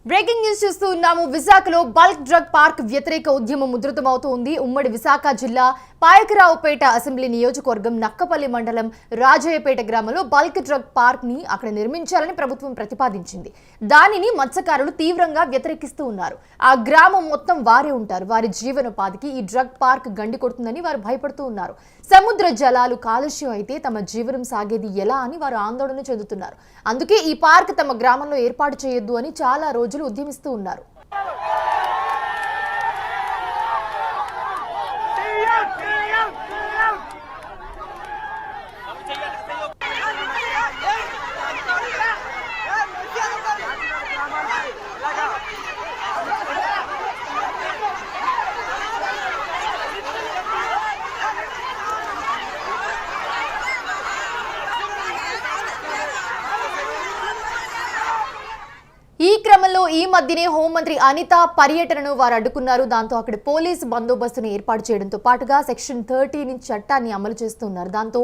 Breaking news చూస్తూ ఉన్నాము. విశాఖలో బల్క్ డ్రగ్ పార్క్ వ్యతిరేక ఉద్యమం ఉధృతమవుతోంది. ఉమ్మడి విశాఖ జిల్లా పాయకరావుపేట అసెంబ్లీ నియోజకవర్గం నక్కపల్లి మండలం రాజయ్యపేట గ్రామంలో బల్క్ డ్రగ్ పార్క్ ని అక్కడ నిర్మించాలని ప్రభుత్వం ప్రతిపాదించింది. దానిని మత్స్యకారులు తీవ్రంగా వ్యతిరేకిస్తూ ఉన్నారు. ఆ గ్రామం మొత్తం వారే ఉంటారు. వారి జీవనోపాధికి ఈ డ్రగ్ పార్క్ గండి కొడుతుందని వారు భయపడుతూ ఉన్నారు. సముద్ర జలాలు కాలుష్యం అయితే తమ జీవనం సాగేది ఎలా అని వారు ఆందోళన చెందుతున్నారు. అందుకే ఈ పార్క్ తమ గ్రామంలో ఏర్పాటు చేయొద్దు అని చాలా రోజులు ఉద్యమిస్తూ ఉన్నారు. ఈ క్రమంలో ఈ మధ్యనే హోంమంత్రి అనిత పర్యటనను వారు అడ్డుకున్నారు. దాంతో అక్కడ పోలీసు బందోబస్తును ఏర్పాటు చేయడంతో పాటుగా సెక్షన్ 13 చట్టాన్ని అమలు చేస్తున్నారు. దాంతో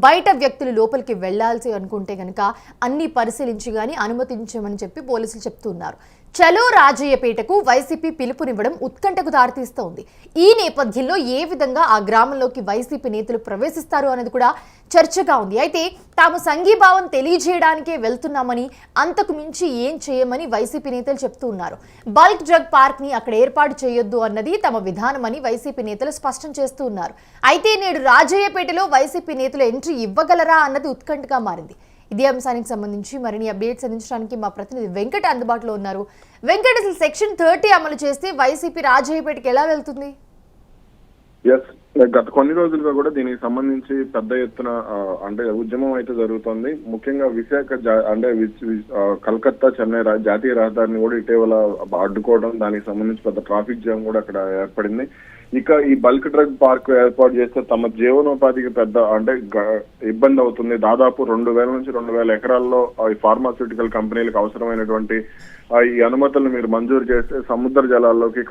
బయట వ్యక్తులు లోపలికి వెళ్లాల్సి అనుకుంటే గనక అన్ని పరిశీలించి గాని అనుమతించమని చెప్పి పోలీసులు చెప్తున్నారు. చలో రాజయ్యపేటకు వైసీపీ పిలుపునివ్వడం ఉత్కంఠకు దారితీస్తోంది. ఈ నేపథ్యంలో ఏ విధంగా ఆ గ్రామంలోకి వైసీపీ నేతలు ప్రవేశిస్తారు అనేది కూడా చర్చగా ఉంది. అయితే తాము సంఘీభావం తెలియజేయడానికే వెళ్తున్నామని, అంతకు మించి ఏం చేయమని వైసీపీ నేతలు చెప్తూ ఉన్నారు. బల్క్ డ్రగ్ పార్క్ ని అక్కడ ఏర్పాటు చేయొద్దు అన్నది తమ విధానమని వైసీపీ నేతలు స్పష్టం చేస్తూ ఉన్నారు. అయితే నేడు రాజయ్యపేటలో వైసీపీ నేతలు ఎంట్రీ ఇవ్వగలరా అన్నది ఉత్కంఠగా మారింది. ఇదే అంశానికి సంబంధించి మరిన్ని అప్డేట్స్ అందించడానికి మా ప్రతినిధి వెంకట అందుబాటులో ఉన్నారు. వెంకట, అసలు సెక్షన్ 30 అమలు చేస్తే వైసీపీ రాజయ్యపేటకి ఎలా వెళ్తుంది? గత కొన్ని రోజులుగా కూడా దీనికి సంబంధించి పెద్ద ఎత్తున అంటే ఉద్యమం అయితే జరుగుతుంది. ముఖ్యంగా విశాఖ అంటే కలకత్తా చెన్నై జాతీయ రహదారిని కూడా ఇటీవల అడ్డుకోవడం, దానికి సంబంధించి పెద్ద ట్రాఫిక్ జామ్ కూడా అక్కడ ఏర్పడింది. ఇక ఈ బల్క్ డ్రగ్ పార్క్ ఏర్పాటు చేస్తే తమ జీవనోపాధికి పెద్ద అంటే ఇబ్బంది అవుతుంది. దాదాపు 2000 నుంచి 2000 ఎకరాల్లో ఈ ఫార్మాస్యూటికల్ కంపెనీలకు అవసరమైనటువంటి ఈ అనుమతులను మీరు మంజూరు చేస్తే సముద్ర జలాల్లోకి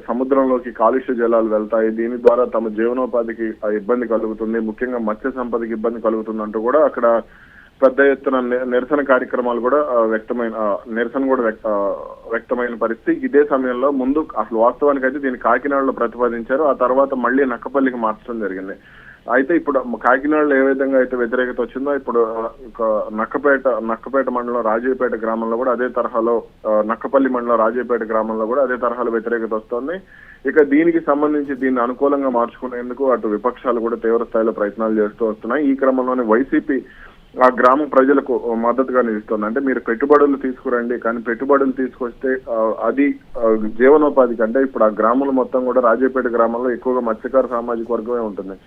సముద్రంలోకి కాలుష్య జలాలు వెళ్తాయి. దీని ద్వారా తమ జీవనోపాధికి ఇబ్బంది కలుగుతుంది, ముఖ్యంగా మత్స్య సంపదకి ఇబ్బంది కలుగుతుందంటూ కూడా అక్కడ పెద్ద ఎత్తున నిరసన కార్యక్రమాలు కూడా వ్యక్తమైన పరిస్థితి. ఇదే సమయంలో ముందు అసలు వాస్తవానికి అయితే దీన్ని కాకినాడలో ప్రతిపాదించారు. ఆ తర్వాత మళ్ళీ నక్కపల్లికి మార్చడం జరిగింది. అయితే ఇప్పుడు కాకినాడలో ఏ విధంగా అయితే వ్యతిరేకత వచ్చిందో ఇప్పుడు నక్కపేట మండలం రాజయ్యపేట గ్రామంలో కూడా అదే తరహాలో, నక్కపల్లి మండలం రాజయ్యపేట గ్రామంలో కూడా అదే తరహాలో వ్యతిరేకత వస్తోంది. ఇక దీనికి సంబంధించి దీన్ని అనుకూలంగా మార్చుకునేందుకు అటు విపక్షాలు కూడా తీవ్ర స్థాయిలో ప్రయత్నాలు చేస్తూ వస్తున్నాయి. ఈ క్రమంలోనే వైసీపీ ఆ గ్రామ ప్రజలకు మద్దతుగా నిలుస్తుంది. అంటే మీరు పెట్టుబడులు తీసుకురండి, కానీ పెట్టుబడులు తీసుకొస్తే అది జీవనోపాధికి, అంటే ఇప్పుడు ఆ గ్రామంలో మొత్తం కూడా రాజయ్యపేట గ్రామంలో ఎక్కువగా మత్స్యకార సామాజిక వర్గమే ఉంటుంది.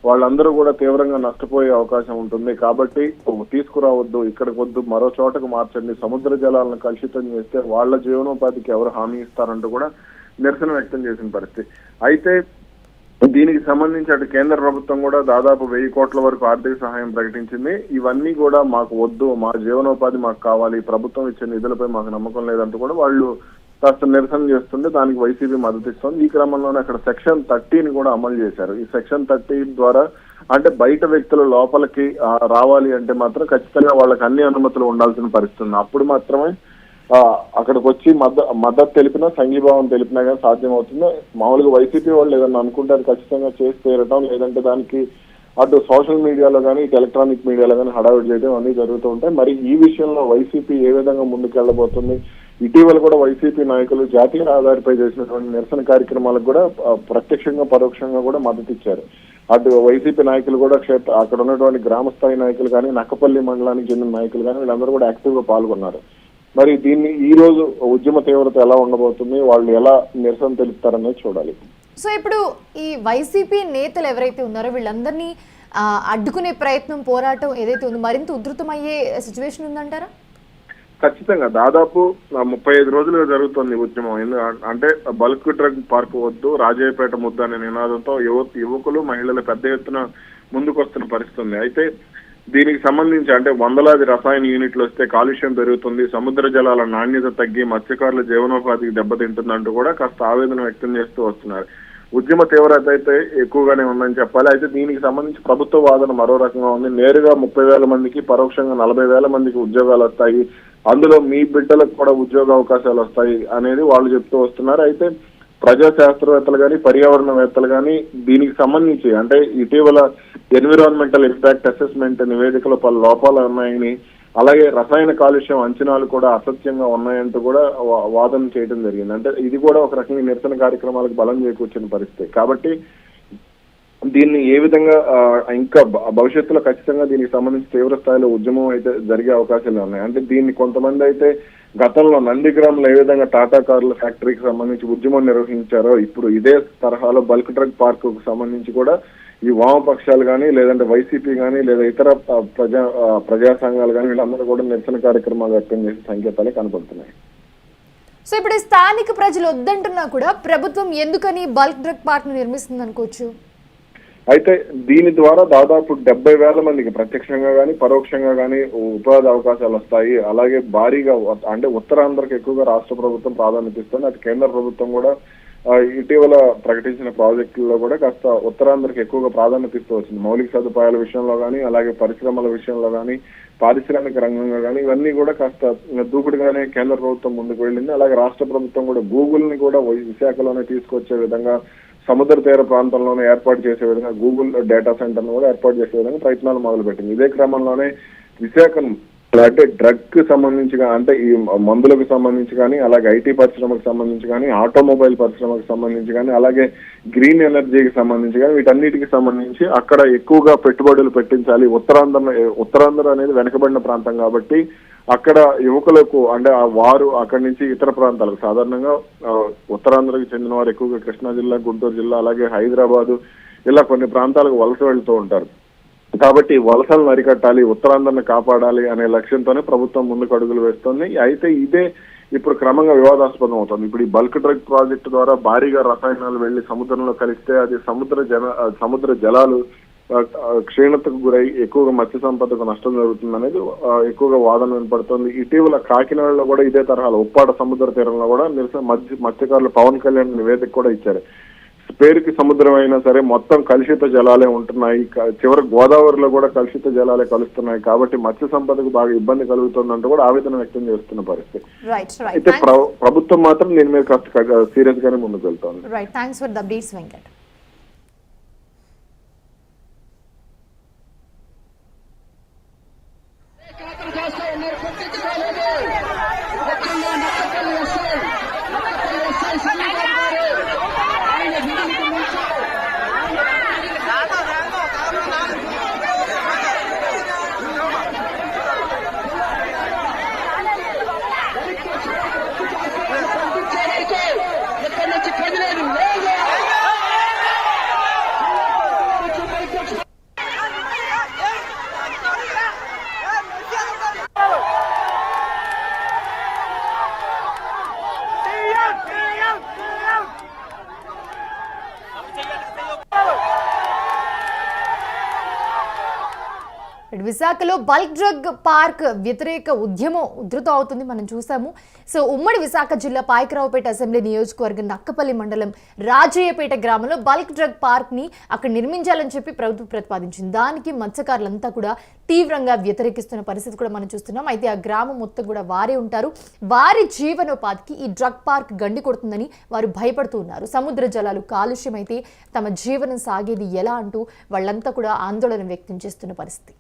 వాళ్ళందరూ కూడా తీవ్రంగా నష్టపోయే అవకాశం ఉంటుంది. కాబట్టి తీసుకురావద్దు, ఇక్కడికి వద్దు, మరో చోటకు మార్చండి, సముద్ర జలాలను కలుషితం చేస్తే వాళ్ళ జీవనోపాధికి ఎవరు హామీ ఇస్తారంటూ కూడా నిరసన వ్యక్తం చేసిన పరిస్థితి. అయితే దీనికి సంబంధించి అటు కేంద్ర ప్రభుత్వం కూడా దాదాపు 1000 కోట్ల వరకు ఆర్థిక సహాయం ప్రకటించింది. ఇవన్నీ కూడా మాకు వద్దు, మా జీవనోపాధి మాకు కావాలి, ప్రభుత్వం ఇచ్చే నిధులపై మాకు నమ్మకం లేదంటూ కూడా వాళ్ళు కాస్త నిరసన చేస్తుంటే దానికి వైసీపీ మద్దతు ఇస్తుంది. ఈ క్రమంలోనే అక్కడ సెక్షన్ 30ని కూడా అమలు చేశారు. ఈ సెక్షన్ 30 ద్వారా అంటే బయట వ్యక్తులు లోపలికి రావాలి అంటే మాత్రం ఖచ్చితంగా వాళ్ళకి అన్ని అనుమతులు ఉండాల్సిన పరిస్థితి. అప్పుడు మాత్రమే అక్కడికి వచ్చి మద్దతు తెలిపినా, సంఘీభావం తెలిపినా కానీ సాధ్యం అవుతుంది. మామూలుగా వైసీపీ వాళ్ళు ఏదన్నా అనుకుంటే అది ఖచ్చితంగా చేసి తీరటం, లేదంటే దానికి అటు సోషల్ మీడియాలో కానీ ఇటు ఎలక్ట్రానిక్ మీడియాలో కానీ హడావిడి చేయడం అన్ని జరుగుతూ ఉంటాయి. మరి ఈ విషయంలో వైసీపీ ఏ విధంగా ముందుకెళ్లబోతుంది? ఇటీవల కూడా వైసీపీ నాయకులు జాతీయ రహదారిపై చేసినటువంటి నిరసన కార్యక్రమాలకు కూడా ప్రత్యక్షంగా పరోక్షంగా కూడా మద్దతు ఇచ్చారు. అటు వైసీపీ నాయకులు కూడా అక్కడ ఉన్నటువంటి గ్రామ స్థాయి నాయకులు కానీ, నక్కపల్లి మండలానికి చెందిన నాయకులు కానీ వీళ్ళందరూ కూడా యాక్టివ్ గా పాల్గొన్నారు. మరి దీన్ని ఈ రోజు ఉద్యమ తీవ్రత ఎలా ఉండబోతుంది, వాళ్ళు ఎలా నిరసన తెలుపుతారనేది చూడాలి. సో ఇప్పుడు ఈ వైసీపీ నేతలు ఎవరైతే ఉన్నారో వీళ్ళందరినీ అడ్డుకునే ప్రయత్నం, పోరాటం ఏదైతే ఉందో మరింత ఉధృతమయ్యే సిచ్యువేషన్ ఉందంటారా? ఖచ్చితంగా దాదాపు 35 రోజులుగా జరుగుతుంది ఉద్యమం. అంటే బల్క్ డ్రగ్ పార్క్ వద్దు, రాజయ్యపేట ముద్ద అనే నినాదంతో యువకులు మహిళలు పెద్ద ఎత్తున ముందుకొస్తున్న పరిస్థితి ఉంది. అయితే దీనికి సంబంధించి అంటే వందలాది రసాయన యూనిట్లు వస్తే కాలుష్యం పెరుగుతుంది, సముద్ర జలాల నాణ్యత తగ్గి మత్స్యకారుల జీవనోపాధికి దెబ్బతింటుందంటూ కూడా కాస్త ఆవేదన వ్యక్తం చేస్తూ వస్తున్నారు. ఉద్యమ తీవ్రత అయితే ఎక్కువగానే ఉందని చెప్పాలి. అయితే దీనికి సంబంధించి ప్రభుత్వ వాదన మరో రకంగా ఉంది. నేరుగా 30,000 మందికి, పరోక్షంగా 40,000 మందికి ఉద్యోగాలు వస్తాయి, అందులో మీ బిడ్డలకు కూడా ఉద్యోగ అవకాశాలు వస్తాయి అనేది వాళ్ళు చెప్తూ వస్తున్నారు. అయితే ప్రజా శాస్త్రవేత్తలు కానీ పర్యావరణవేత్తలు కానీ దీనికి సంబంధించి అంటే ఇటీవల ఎన్విరాన్మెంటల్ ఇంపాక్ట్ అసెస్మెంట్ నివేదికలో పలు లోపాలు ఉన్నాయని, అలాగే రసాయన కాలుష్యం అంచనాలు కూడా అసత్యంగా ఉన్నాయంటూ కూడా వాదన చేయడం జరిగింది. అంటే ఇది కూడా ఒక రకంగా నిరసన కార్యక్రమాలకు బలం చేకూర్చిన పరిస్థితి. కాబట్టి దీన్ని ఏ విధంగా ఇంకా భవిష్యత్తులో ఖచ్చితంగా దీనికి సంబంధించి తీవ్ర స్థాయిలో ఉద్యమం అయితే జరిగే అవకాశాలు ఉన్నాయి. అంటే దీన్ని కొంతమంది అయితే గతంలో నందిగ్రామ్లో ఏ విధంగా టాటా కార్ల ఫ్యాక్టరీకి సంబంధించి ఉద్యమం నిర్వహించారో ఇప్పుడు ఇదే తరహాలో బల్క్ డ్రగ్ పార్క్ కు సంబంధించి కూడా ఈ వామపక్షాలు కానీ లేదంటే వైసీపీ కానీ లేదా ఇతర ప్రజా సంఘాలు కానీ వీళ్ళందరూ కూడా నిరసన కార్యక్రమాలు వ్యక్తం చేసే సంకేతాలే కనపడుతున్నాయి. సో ఇప్పుడు స్థానిక ప్రజలు వద్దంటున్నా కూడా ప్రభుత్వం ఎందుకని బల్క్ డ్రగ్ పార్క్ నిర్మిస్తుంది అనుకోవచ్చు? అయితే దీని ద్వారా దాదాపు 70,000 మందికి ప్రత్యక్షంగా కానీ పరోక్షంగా కానీ ఉపాధి అవకాశాలు వస్తాయి. అలాగే భారీగా అంటే ఉత్తరాంధ్రకు ఎక్కువగా రాష్ట్ర ప్రభుత్వం ప్రాధాన్యత ఇస్తుంది. అటు కేంద్ర ప్రభుత్వం కూడా ఇటీవల ప్రకటించిన ప్రాజెక్టుల్లో కూడా కాస్త ఉత్తరాంధ్రకు ఎక్కువగా ప్రాధాన్యత ఇస్తూ వచ్చింది. మౌలిక సదుపాయాల విషయంలో కానీ అలాగే పరిశ్రమల విషయంలో కానీ పారిశ్రామిక రంగంగా కానీ ఇవన్నీ కూడా కాస్త దూకుడుగానే కేంద్ర ప్రభుత్వం ముందుకు వెళ్ళింది. అలాగే రాష్ట్ర ప్రభుత్వం కూడా గూగుల్ ని కూడా విశాఖలోనే తీసుకొచ్చే విధంగా సముద్ర తీర ప్రాంతంలోనే ఏర్పాటు చేసే విధంగా గూగుల్ డేటా సెంటర్ ను కూడా ఏర్పాటు చేసే విధంగా ప్రయత్నాలు మొదలుపెట్టింది. ఇదే క్రమంలోనే విశాఖను అంటే డ్రగ్ కి సంబంధించి అంటే ఈ మందులకు సంబంధించి కానీ అలాగే ఐటీ పరిశ్రమకు సంబంధించి కానీ ఆటోమొబైల్ పరిశ్రమకు సంబంధించి కానీ అలాగే గ్రీన్ ఎనర్జీకి సంబంధించి కానీ వీటన్నిటికి సంబంధించి అక్కడ ఎక్కువగా పెట్టుబడులు పెట్టించాలి. ఉత్తరాంధ్ర అనేది వెనుకబడిన ప్రాంతం కాబట్టి అక్కడ యువకులకు అంటే వారు అక్కడి నుంచి ఇతర ప్రాంతాలకు సాధారణంగా ఉత్తరాంధ్రకు చెందిన వారు ఎక్కువగా కృష్ణా జిల్లా, గుంటూరు జిల్లా అలాగే హైదరాబాదు ఇలా కొన్ని ప్రాంతాలకు వలస వెళ్తూ ఉంటారు. కాబట్టి వలసలను అరికట్టాలి, ఉత్తరాంధ్రను కాపాడాలి అనే లక్ష్యంతోనే ప్రభుత్వం ముందుకు అడుగులు వేస్తుంది. అయితే ఇదే ఇప్పుడు క్రమంగా వివాదాస్పదం అవుతుంది. ఇప్పుడు ఈ బల్క్ డ్రగ్ ప్రాజెక్టు ద్వారా భారీగా రసాయనాలు వెళ్లి సముద్రంలో కలిస్తే అది సముద్ర జలాలు క్షీణతకు గురై ఎక్కువగా మత్స్య సంపదకు నష్టం జరుగుతుంది అనేది ఎక్కువగా వాదన వినపడుతుంది. ఇటీవల కాకినాడలో కూడా ఇదే తరహాలో ఉప్పాడ సముద్ర తీరంలో కూడా మత్స్యకారులు పవన్ కళ్యాణ్ నివేదిక కూడా ఇచ్చారు. పేరుకి సముద్రం అయినా సరే మొత్తం కలుషిత జలాలే ఉంటున్నాయి, చివరి గోదావరిలో కూడా కలుషిత జలాలే కలుస్తున్నాయి, కాబట్టి మత్స్య సంపదకు బాగా ఇబ్బంది కలుగుతుందంటూ కూడా ఆవేదన వ్యక్తం చేస్తున్న పరిస్థితి. అయితే ప్రభుత్వం మాత్రం దీని మీద కాస్త సీరియస్ గానే ముందుకు వెళ్తోంది. విశాఖలో బల్క్ డ్రగ్ పార్క్ వ్యతిరేక ఉద్యమం ఉధృతం అవుతుంది, మనం చూసాము. సో ఉమ్మడి విశాఖ జిల్లా పాయకరావుపేట అసెంబ్లీ నియోజకవర్గం నక్కపల్లి మండలం రాజయ్యపేట గ్రామంలో బల్క్ డ్రగ్ పార్క్ ని అక్కడ నిర్మించాలని చెప్పి ప్రభుత్వం ప్రతిపాదించింది. దానికి మత్స్యకారులంతా కూడా తీవ్రంగా వ్యతిరేకిస్తున్న పరిస్థితి కూడా మనం చూస్తున్నాం. అయితే ఆ గ్రామం మొత్తం కూడా వారే ఉంటారు. వారి జీవనోపాధికి ఈ డ్రగ్ పార్క్ గండి కొడుతుందని వారు భయపడుతూ ఉన్నారు. సముద్ర జలాలు కాలుష్యమైతే తమ జీవనం సాగేది ఎలా అంటూ వాళ్ళంతా కూడా ఆందోళన వ్యక్తం చేస్తున్న పరిస్థితి.